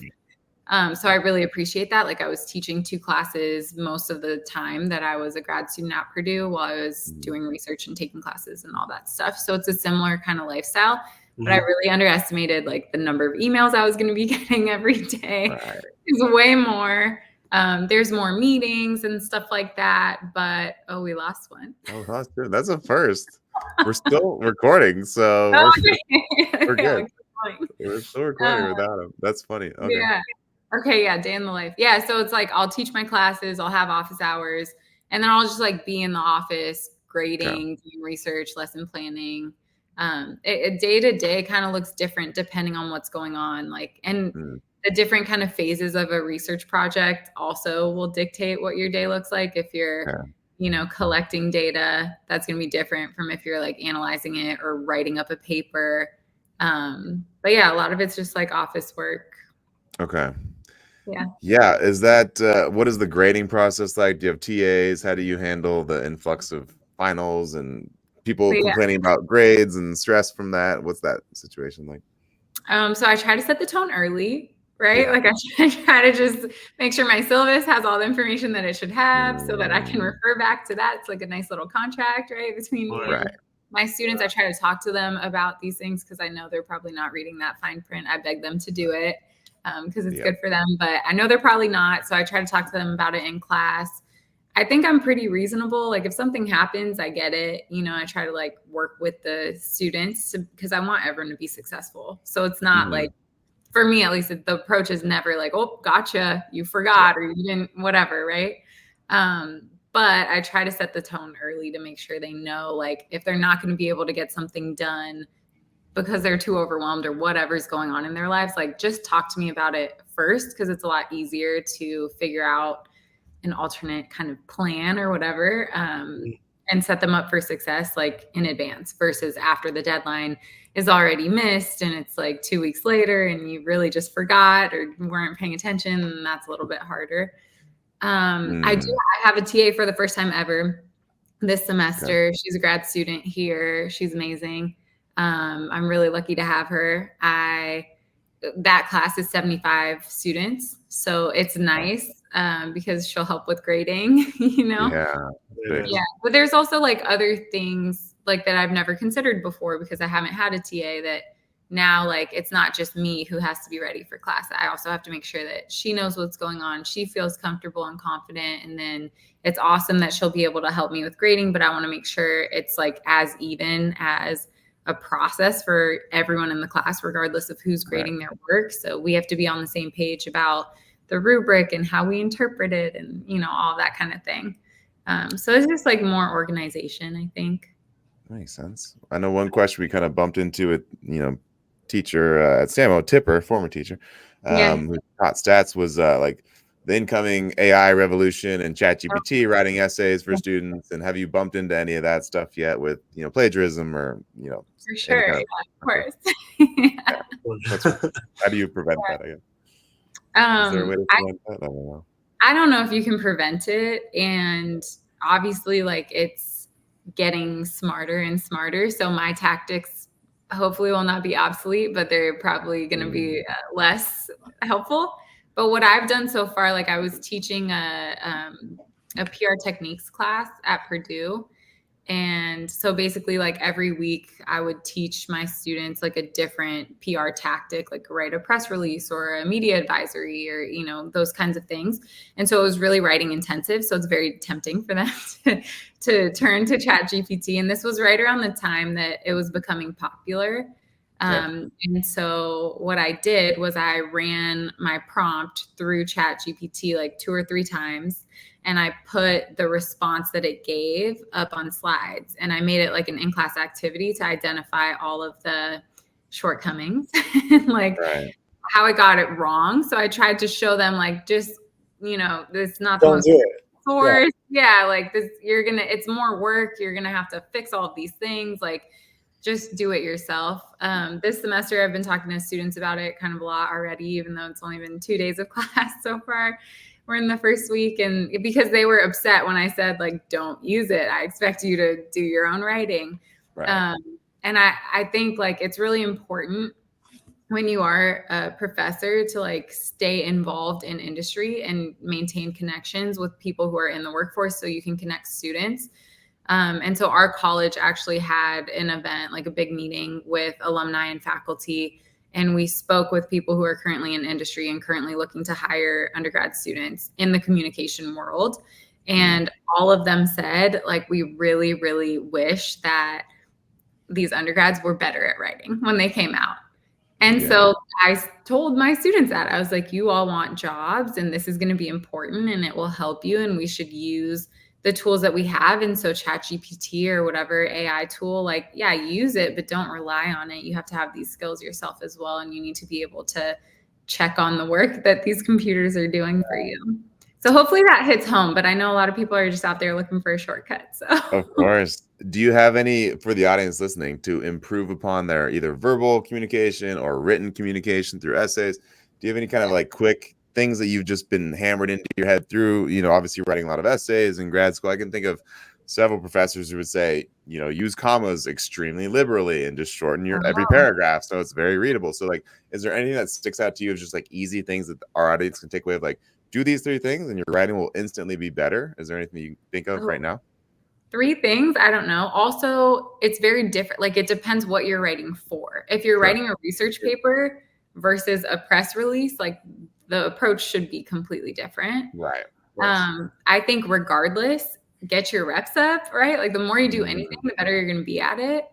So I really appreciate that. Like I was teaching 2 classes most of the time that I was a grad student at Purdue while I was doing research and taking classes and all that stuff. So it's a similar kind of lifestyle, but I really underestimated like the number of emails I was going to be getting every day. Right. It's way more. There's more meetings and stuff like that, but we lost one. Oh, that's a first. We're still recording, so we're good. We're still recording without him. That's funny. Okay. Yeah. Okay. Yeah. Day in the life. Yeah. So it's like I'll teach my classes, I'll have office hours, and then I'll just like be in the office grading, doing research, lesson planning. Day to day kind of looks different depending on what's going on. Like, and the different kind of phases of a research project also will dictate what your day looks like. If you're, collecting data, that's going to be different from if you're like analyzing it or writing up a paper. But yeah, a lot of it's just like office work. Okay. Yeah. Yeah. Is that, what is the grading process like? Do you have TAs? How do you handle the influx of finals and people complaining about grades and stress from that? What's that situation like? So I try to set the tone early, right? Like I try to just make sure my syllabus has all the information that it should have so that I can refer back to that. It's like a nice little contract, right? Between me and my students. I try to talk to them about these things because I know they're probably not reading that fine print. I beg them to do it because it's good for them, but I know they're probably not. So I try to talk to them about it in class. I think I'm pretty reasonable. Like if something happens, I get it. I try to like work with the students because I want everyone to be successful. So it's not like, for me at least, the approach is never like, oh, gotcha, you forgot or you didn't, whatever, right? But I try to set the tone early to make sure they know, like, if they're not going to be able to get something done because they're too overwhelmed or whatever's going on in their lives, like just talk to me about it first because it's a lot easier to figure out an alternate kind of plan or whatever and set them up for success like in advance versus after the deadline is already missed and it's like 2 weeks later and you really just forgot or weren't paying attention, and that's a little bit harder. I have a TA for the first time ever this semester. Okay. She's a grad student here. She's amazing. I'm really lucky to have her. That class is 75 students, so it's nice because she'll help with grading, Yeah. But there's also like other things like that I've never considered before because I haven't had a TA that now like it's not just me who has to be ready for class. I also have to make sure that she knows what's going on. She feels comfortable and confident. And then it's awesome that she'll be able to help me with grading, but I want to make sure it's like as even as a process for everyone in the class, regardless of who's grading their work. So we have to be on the same page about the rubric and how we interpret it and, all that kind of thing. So it's just like more organization, I think. Makes sense. I know one question we kind of bumped into it, teacher at Samo, Tipper, former teacher, who taught stats, was like the incoming AI revolution and ChatGPT writing essays for students. And have you bumped into any of that stuff yet with, plagiarism or, For sure. Of course. How do you prevent that, I guess? Is there a way to prevent that? I don't know. I don't know if you can prevent it. And obviously, like, it's getting smarter and smarter. So my tactics hopefully will not be obsolete, but they're probably going to be less helpful. But what I've done so far, like I was teaching a PR techniques class at Purdue, And so basically, like every week I would teach my students like a different PR tactic, like write a press release or a media advisory or, you know, those kinds of things. And so it was really writing intensive. So it's very tempting for them to turn to ChatGPT. And this was right around the time that it was becoming popular. And so what I did was I ran my prompt through ChatGPT like 2 or 3 times. And I put the response that it gave up on slides. And I made it like an in-class activity to identify all of the shortcomings and like how I got it wrong. So I tried to show them like, just, you know, this is not the most source. Yeah, like this, it's more work. You're going to have to fix all of these things. Like, just do it yourself. This semester, I've been talking to students about it kind of a lot already, even though it's only been 2 days of class so far. We're in the first week, and because they were upset when I said, like, don't use it. I expect you to do your own writing. And I think like it's really important when you are a professor to like stay involved in industry and maintain connections with people who are in the workforce so you can connect students. And so our college actually had an event, like a big meeting with alumni and faculty. And we spoke with people who are currently in industry and currently looking to hire undergrad students in the communication world. And all of them said, like, we really, really wish that these undergrads were better at writing when they came out. And so I told my students that. I was like, you all want jobs and this is going to be important and it will help you. And we should use the tools that we have. And so ChatGPT or whatever AI tool, like, yeah, use it, but don't rely on it. You have to have these skills yourself as well. And you need to be able to check on the work that these computers are doing for you. So hopefully that hits home, but I know a lot of people are just out there looking for a shortcut. So of course. Do you have any, for the audience listening, to improve upon their either verbal communication or written communication through essays? Do you have any kind of like quick things that you've just been hammered into your head through, you know, obviously writing a lot of essays in grad school? I can think of several professors who would say, you know, use commas extremely liberally and just shorten your every paragraph so it's very readable. So like, is there anything that sticks out to you as just like easy things that our audience can take away of like, do these 3 things and your writing will instantly be better? Is there anything you think of right now? 3 things, I don't know. Also, it's very different. Like, it depends what you're writing for. If you're writing a research paper versus a press release, like the approach should be completely different. Right. I think regardless, get your reps up, right? Like the more you do anything, the better you're going to be at it.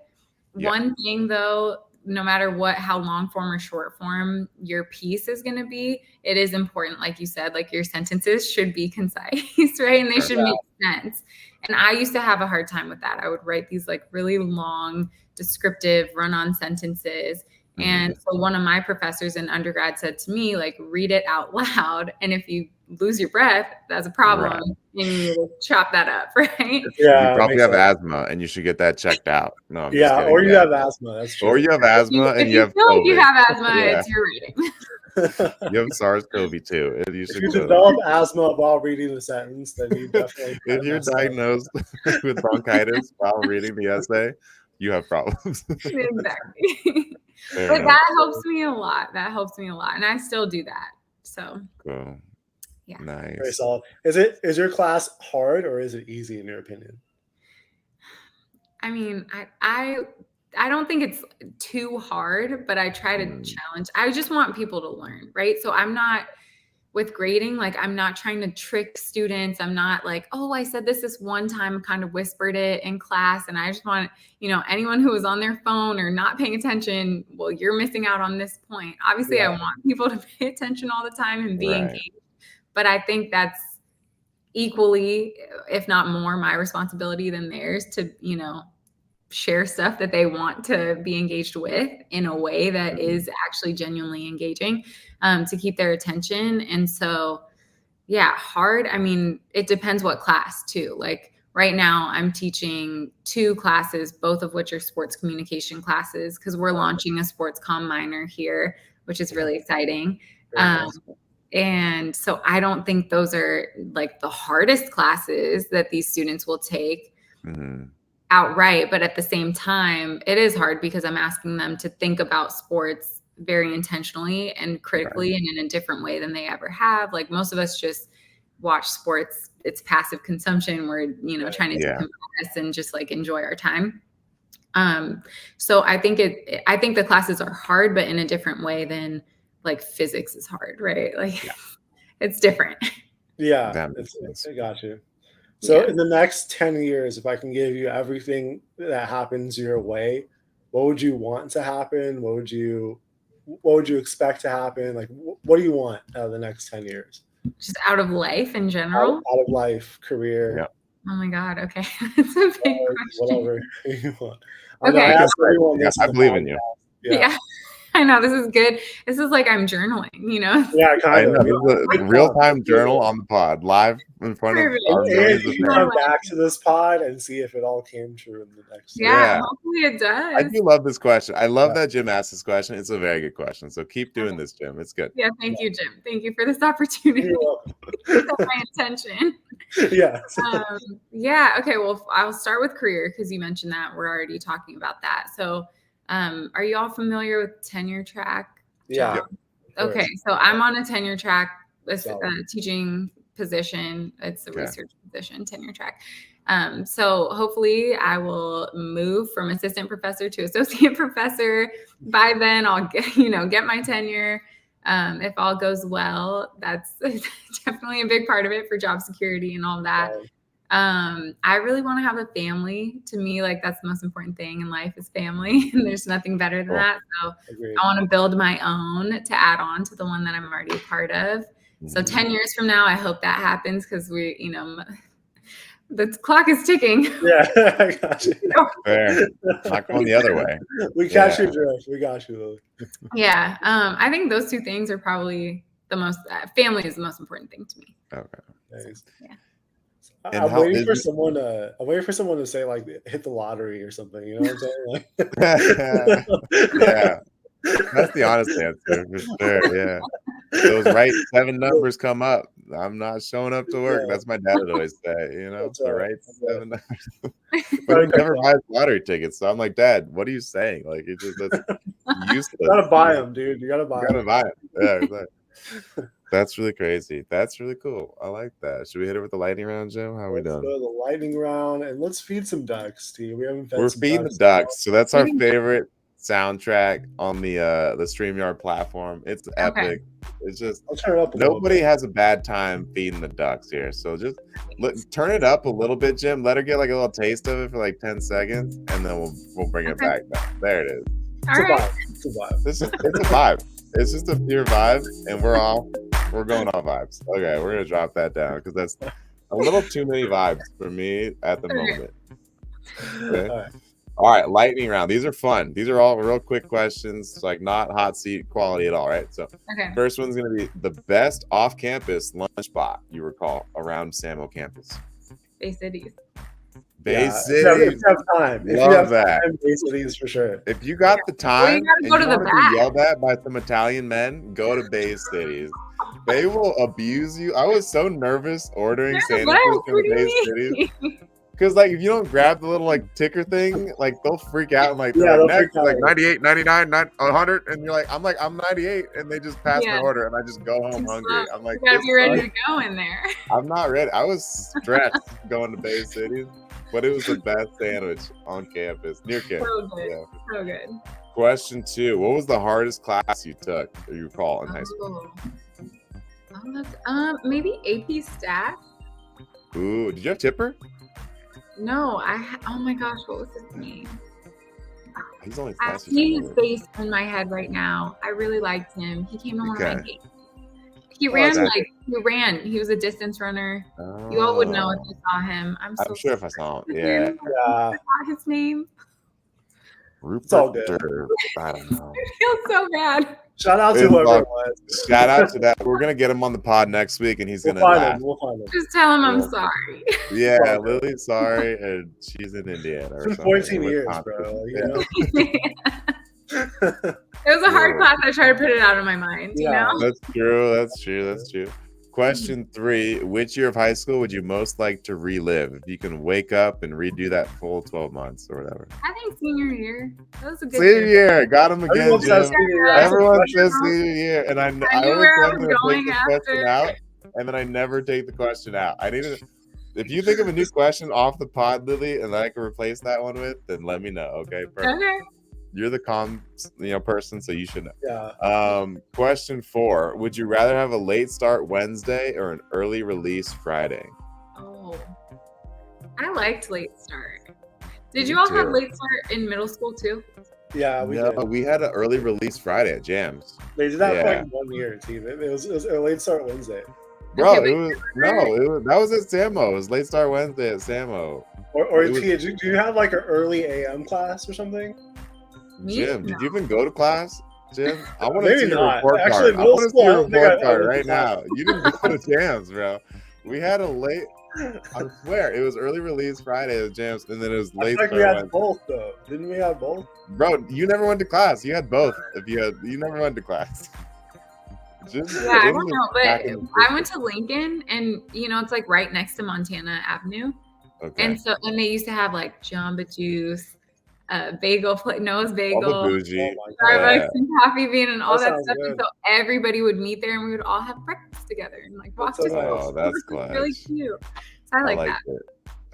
One thing though, no matter how long form or short form your piece is going to be, it is important. Like you said, like your sentences should be concise, right? And they should make sense. And I used to have a hard time with that. I would write these like really long, descriptive run-on sentences. And so one of my professors in undergrad said to me, like, read it out loud. And if you lose your breath, that's a problem. And you need to chop that up, right? Yeah, you probably have asthma and you should get that checked out. No, I'm just kidding. Or you have asthma. That's true. Or you have asthma and you have feel like COVID. you have asthma, it's your reading. You have SARS-CoV-2. If you develop asthma while reading the sentence, then you definitely. If you're diagnosed with bronchitis while reading the essay, you have problems. Exactly. But that helps me a lot. And I still do that. So cool. Yeah. Nice. Very solid. Is your class hard or is it easy in your opinion? I mean, I don't think it's too hard, but I try to challenge. I just want people to learn, right? So I'm not with grading, like I'm not trying to trick students. I'm not like, oh, I said this one time, kind of whispered it in class. And I just want, you know, anyone who was on their phone or not paying attention, well, you're missing out on this point. Obviously, I want people to pay attention all the time and be engaged. But I think that's equally, if not more, my responsibility than theirs to, you know, share stuff that they want to be engaged with in a way that is actually genuinely engaging, to keep their attention. And so, yeah, hard. I mean, it depends what class too. Like right now I'm teaching 2 classes, both of which are sports communication classes, because we're launching a sports comm minor here, which is really exciting. And so I don't think those are like the hardest classes that these students will take outright. But at the same time, it is hard because I'm asking them to think about sports very intentionally and critically and in a different way than they ever have. Like most of us just watch sports it's passive consumption. We're, trying to decompress and just like enjoy our time. So I think the classes are hard, but in a different way than like physics is hard, right? Like it's different. Yeah, I got you. So in the next 10 years, if I can give you everything that happens your way, what would you want to happen? What would you expect to happen? Like, what do you want out of the next 10 years? Just out of life in general? Out of life, career. Yeah. Oh my God. Okay. That's a big question. Whatever you want. Okay. I believe in you. Yeah. I know, this is good. This is like I'm journaling, Yeah, kind of. Real-time journal on the pod, live in front of our millions of fans. Come back to this pod and see if it all came true in the next. Yeah, hopefully it does. I do love this question. I love that Jim asked this question. It's a very good question. So keep doing this, Jim. It's good. Yeah, thank you, Jim. Thank you for this opportunity. That's my intention. Yeah. Yeah. Okay. Well, I'll start with career because you mentioned that. We're already talking about that. So. Are you all familiar with tenure track? Yeah. Okay, so I'm on a tenure track, teaching position. It's a research position, tenure track. So hopefully I will move from assistant professor to associate professor. By then I'll get my tenure. If all goes well, that's definitely a big part of it for job security and all that. I really want to have a family. To me, like that's the most important thing in life is family. And there's nothing better than that. So I want to build my own to add on to the one that I'm already a part of. So 10 years from now, I hope that happens because the clock is ticking. Yeah, I got you. Fair. Not going the other way. We got you, Drift. We got you, Lily. Yeah. I think those two things are probably the most, family is the most important thing to me. Okay. Nice. Yeah. I'm waiting for someone to say like hit the lottery or something. You know what I'm saying? Yeah, that's the honest answer for sure. Yeah, those right 7 numbers come up. I'm not showing up to work. That's my dad would always say. The right 7 numbers. But he never buys lottery tickets, so I'm like, Dad, what are you saying? Like, it's just that's useless. You gotta buy them, dude. You gotta buy them. Yeah, exactly. That's really crazy. That's really cool. I like that. Should we hit it with the lightning round, Jim? How are we doing? Let's go to the lightning round and let's feed some ducks, Steve. We're feeding the ducks. So that's our favorite soundtrack on the StreamYard platform. It's epic. It's just nobody has a bad time feeding the ducks here. So just turn it up a little bit, Jim. Let her get like a little taste of it for like 10 seconds, and then we'll bring it back down. There it is. All right. It's a vibe. It's a vibe. It's just a pure vibe, and we're going off vibes. Okay, we're gonna drop that down because that's a little too many vibes for me at the moment. Okay. All right, lightning round. These are fun. These are all real quick questions, like not hot seat quality at all, right? So first one's gonna be the best off-campus lunch spot you recall around Samuel campus. Bay Cities. Bay Cities. If you have time. Bay Cities for sure. If you got the time, you gotta go to the back. Yelled at by some Italian men, go to Bay Cities. They will abuse you. I was so nervous ordering sandwiches from Bay Cities. Because like if you don't grab the little like ticker thing, like they'll freak out and like, next, like 98, 99, 100, and you're like, I'm 98, and they just pass my order, and I just go home hungry. I'm like, you gotta be ready to go in there. I'm not ready. I was stressed going to Bay Cities, but it was the best sandwich on campus, near campus. So good. Yeah. So good. Question 2: what was the hardest class you took or you recall in high school? Maybe AP Stat. Ooh, did you have Tipper? No, oh my gosh, what was his name? He's only he's based in my head right now. I really liked him. He came to one of my games. He ran. He was a distance runner. Oh. You all would know if you saw him. I'm sure if I saw him. Yeah. I forgot his name. Rupert. I don't know. I feel so bad. Shout out to whoever it was. Shout out to that. We're gonna get him on the pod next week, and he's gonna laugh. We'll find him. Just tell him I'm sorry. Yeah, Lily's sorry, and she's in Indiana. Or 14 years, bro. It was a hard class. I try to put it out of my mind. You know. That's true. Question 3: which year of high school would you most like to relive? If you can wake up and redo that full 12 months or whatever. I think senior year. That was a good senior year. Got him again, Jim. Everyone says senior year, and I knew where I was going after. Out. and then I never take the question out. I need to. If you think of a new question off the pod, Lily, and I can replace that one with, then let me know. Okay, perfect. Okay. You're the comm, person, so you should know. Yeah. Question 4: would you rather have a late start Wednesday or an early release Friday? Oh, I liked late start. Did Me you all too. have late start in middle school too? Yeah, we did. We had an early release Friday at Jams. They did that for Yeah. like 1 year, Steve. It was a late start Wednesday. Bro, Okay, that was at Samo. It was late start Wednesday at Samo. Or It was- Tia, do you have like an early AM class or something? Me? Jim, did No. you even go to class? Jim, I want to Maybe see your not. report Actually, card. I middle want to school, see I your don't think report I card went to right now. class. You didn't go to Jams, bro. We had a late. I swear it was early release Friday at Jams, and then it was I late feel like we start had Wednesday. both though. Didn't we have both? Bro, you never went to class. You had both. You never went to class. Yeah, I don't know, but back in the I went to Lincoln, and it's like right next to Montana Avenue, Okay. and they used to have like Jamba Juice, bagel, Noah's All Bagel, the bougie. Oh my God. Starbucks, and Coffee Bean, and all That that sounds stuff. And good. so everybody would meet there, and we would all have breakfast together and like walk That's so together. nice. Oh, that's It was really clutch. cute. So I like that. it.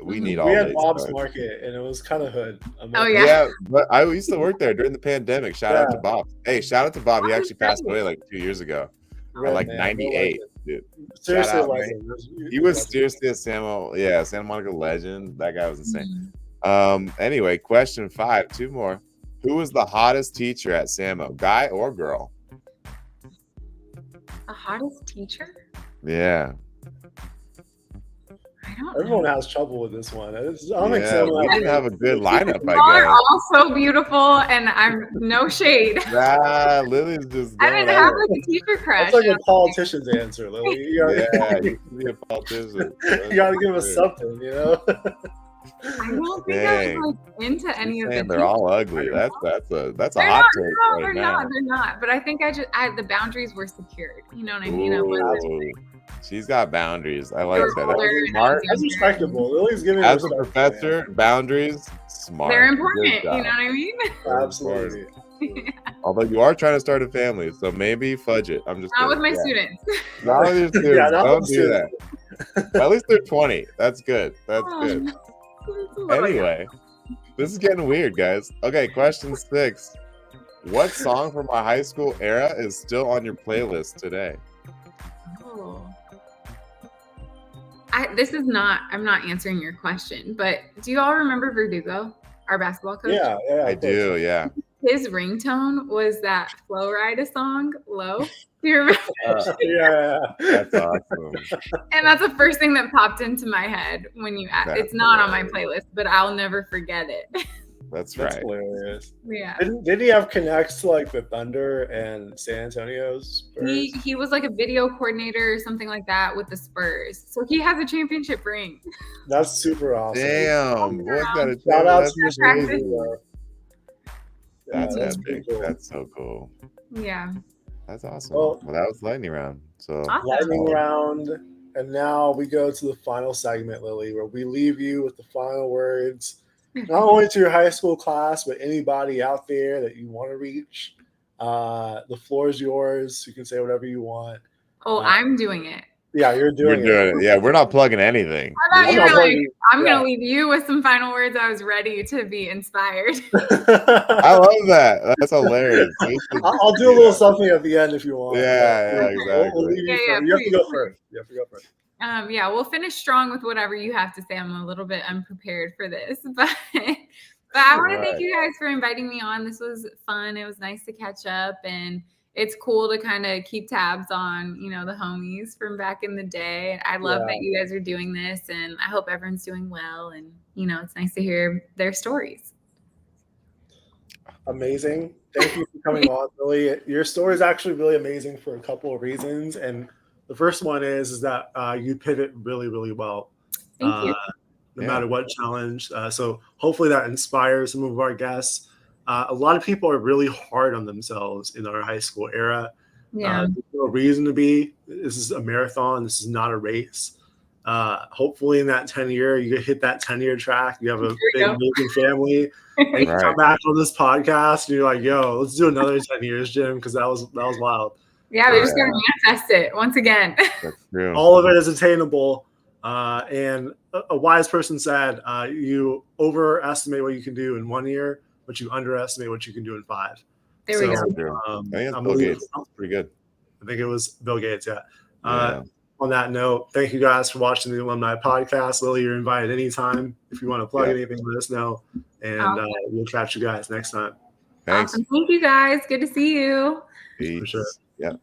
We Mhm. need We all had late Bob's starts. Market, and it was kind of hood. Oh, yeah. Yeah, but I used to work there during the pandemic. Shout out to Yeah. Bob. Hey, shout out to Bob. He Oh, actually passed great. away like 2 years ago. Red Like man, 98, no dude. legend. Seriously, Shout out, legend. He was seriously a Santa Monica legend. That guy was insane. Mhm. Anyway, question 5, 2 more. Who was the hottest teacher at Samo, guy or girl? The hottest teacher? Yeah. I don't Everyone know. has trouble with this one. I don't think Yeah, someone we has- didn't have a good lineup, Y'all are I guess. all so beautiful, and I'm no shade. Nah, Lily's just I going didn't have on. like a teacher crush. That's like a politician's answer, Lily. You gotta, Yeah, you can be a politician. you gotta give us something, you know? I don't think Dang. I was like into any of the Man, they're all ugly. teachers. That's a They're hot not, take no, right they're now. not. They're not. But I think the boundaries were secured. You know what I mean? It wasn't Ooh, she's got boundaries. I like You're that. older That's and smart. That's respectable. Lily's giving As a respect, professor, boundaries, smart. they're Good important. You job. know what I mean? man. Absolutely. Although you are trying to start a family, so maybe fudge it. I'm just Not with kidding. my students. Not with your students. Yeah, not Don't with do that. students. At least they're 20. That's good. That's Oh, good. it's a little young. Anyway, this is getting weird, guys. Okay, question 6. What song from our high school era is still on your playlist today? Oh. I'm not answering your question, but do you all remember Verdugo, our basketball coach? Yeah, I of course. do, yeah. His ringtone was that Flow Rida song, Low. Do you remember? Yeah. That's awesome. And that's the first thing that popped into my head when you asked. That's It's not on my hilarious. playlist, but I'll never forget it. That's That's right. hilarious. Yeah. Did he have connects to like the Thunder and San Antonio's? He was like a video coordinator or something like that with the Spurs. So he has a championship ring. That's super awesome. Damn. Boy's got a Shout out that's to your practice. crazy. That's Yeah, epic. pretty cool. That's so cool. Yeah. That's awesome. Well- Well, that was lightning round. So Awesome. Lightning round. And now we go to the final segment, Lily, where we leave you with the final words, not only to your high school class, but anybody out there that you want to reach. The floor is yours. You can say whatever you want. Oh, I'm doing it. Yeah, you're you're doing doing it. Yeah, we're not plugging anything. I thought you I'm were not like, plugging- I'm yeah. going to leave you with some final words. I was ready to be inspired. I love that. That's hilarious. I'll do a little something at the end if you want. Yeah, We'll exactly. leave you Yeah, first. yeah, You have to go please. first. You have to go first. Yeah, we'll finish strong with whatever you have to say. I'm a little bit unprepared for this, but I want to thank Right. you guys for inviting me on. This was fun. It was nice to catch up, and it's cool to kind of keep tabs on, the homies from back in the day. I love Yeah. that you guys are doing this, and I hope everyone's doing well. And it's nice to hear their stories. Amazing. Thank you for coming on, Lily. Your story is actually really amazing for a couple of reasons. And the first one is that you pivot really, really well. Thank you. No matter what challenge. So hopefully that inspires some of our guests. A lot of people are really hard on themselves in our high school era. Yeah. There's no reason to be. This is a marathon. This is not a race. Hopefully in that 10-year, you hit that 10-year track. You have a big moving family. And you come back on this podcast and you're like, yo, let's do another 10 years, Jim, because that was wild. Yeah, we just got to manifest it once again. That's true. All of it is attainable. And a wise person said, you overestimate what you can do in 1 year, but you underestimate what you can do in 5. There we go. I think it's Bill Gates. That's pretty good. I think it was Bill Gates, yeah. On that note, thank you guys for watching the Alumni Podcast. Lily, you're invited anytime. If you want to plug anything, let us know. And we'll catch you guys next time. Thanks. Awesome. Thank you, guys. Good to see you. Peace. For sure. Yep.